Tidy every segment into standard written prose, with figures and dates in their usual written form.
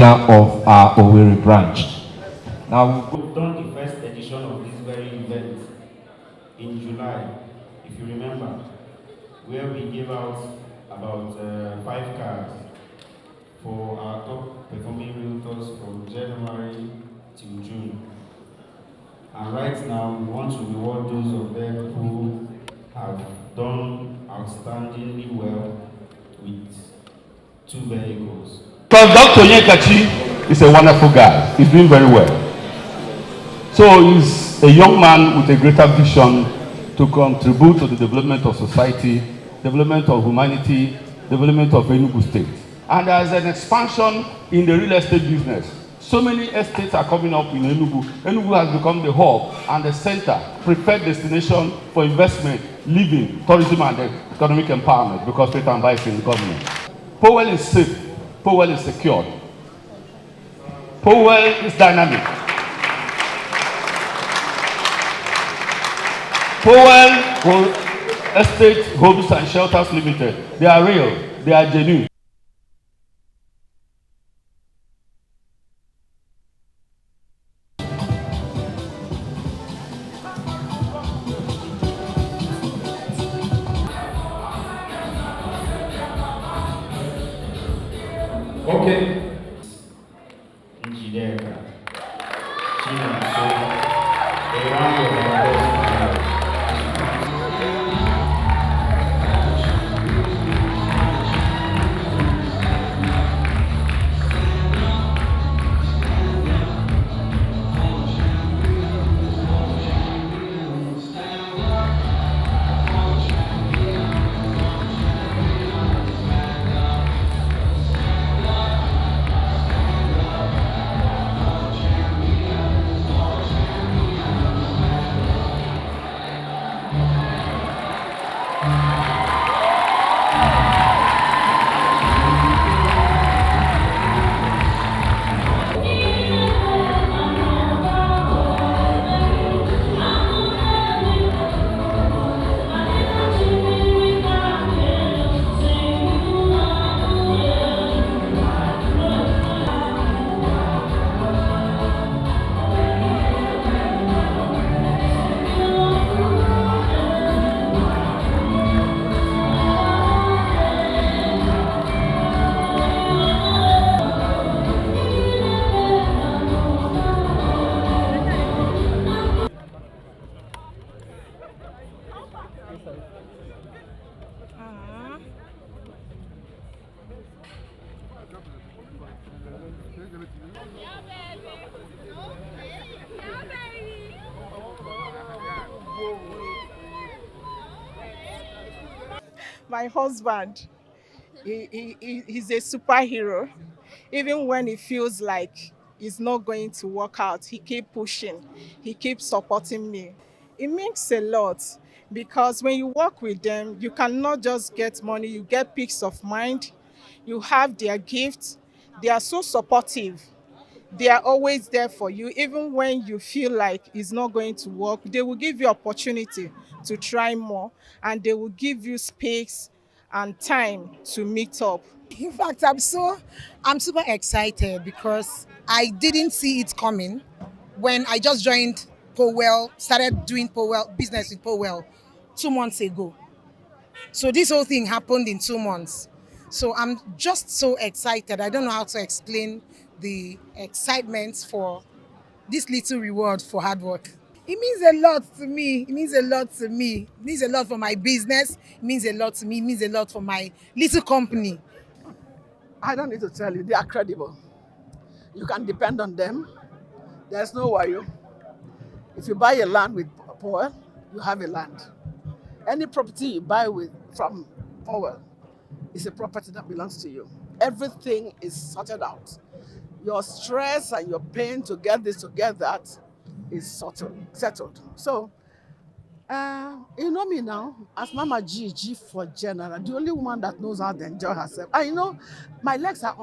manager of our Owerri branch. Now, we've done the first edition of this very event in July, if you remember, where we gave out about 5 cars for our top performing realtors from January till June. And right now, we want to reward those of them who have done outstandingly well with 2 vehicles. because Dr. Onyekachi is a wonderful guy. He's doing very well. So he's a young man with a greater vision to contribute to the development of society, development of humanity, development of Enugu State. And there's an expansion in the real estate business. So many estates are coming up in Enugu. Enugu has become the hub and the center, preferred destination for investment, living, tourism, and economic empowerment because State and Vice in the government. Powell is safe. Powell is secured. Powell is dynamic. Powell Estate Homes and Shelters Limited. They are real. They are genuine. Okay. Njideka. Chinonso. A round of applause. My husband, he's a superhero. Even when it feels like it's not going to work out, he keeps pushing, he keeps supporting me. It means a lot because when you work with them, you cannot just get money, you get peace of mind, you have their gifts, they are so supportive. They are always there for you, even when you feel like it's not going to work. They will give you opportunity to try more, and they will give you space and time to meet up. In fact, I'm super excited because I didn't see it coming when I just joined Powell, started doing Powell business with Powell 2 months ago. So this whole thing happened in 2 months. So I'm just so excited. I don't know how to explain the excitement for this little reward for hard work. It means a lot to me. It means a lot to me. It means a lot for my business. It means a lot to me. It means a lot for my little company. I don't need to tell you, they are credible. You can depend on them. There's no worry. If you buy a land with Powell, you have a land. Any property you buy from Powell is a property that belongs to you. Everything is sorted out. Your stress and your pain to get this, to get that, is settled. So, you know me now as Mama G for general, the only woman that knows how to enjoy herself. And you know, my legs are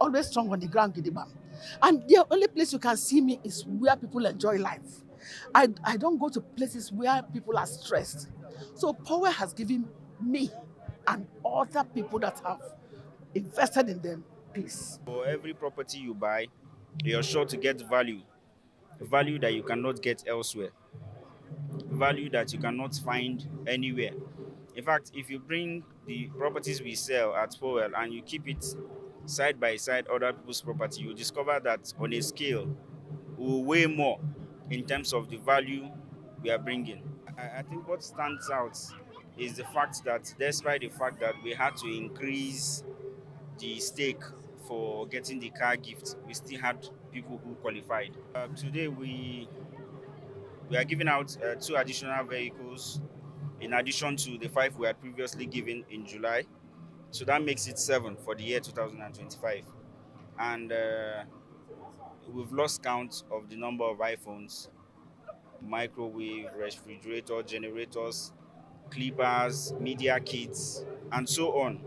always strong on the ground, Gidiba. And the only place you can see me is where people enjoy life. I don't go to places where people are stressed. So Powell has given me and other people that have invested in them peace. For every property you buy, you're sure to get value that you cannot get elsewhere, value that you cannot find anywhere. In fact, if you bring the properties we sell at Powell and you keep it side by side other people's property, you discover that on a scale, we will weigh more in terms of the value we are bringing. I think what stands out is the fact that despite the fact that we had to increase the stake for getting the car gift, we still had people who qualified. Today we are giving out 2 additional vehicles in addition to the 5 we had previously given in July. So that makes it 7 for the year 2025. And we've lost count of the number of iPhones, microwave, refrigerator, generators, clippers, media kits, and so on.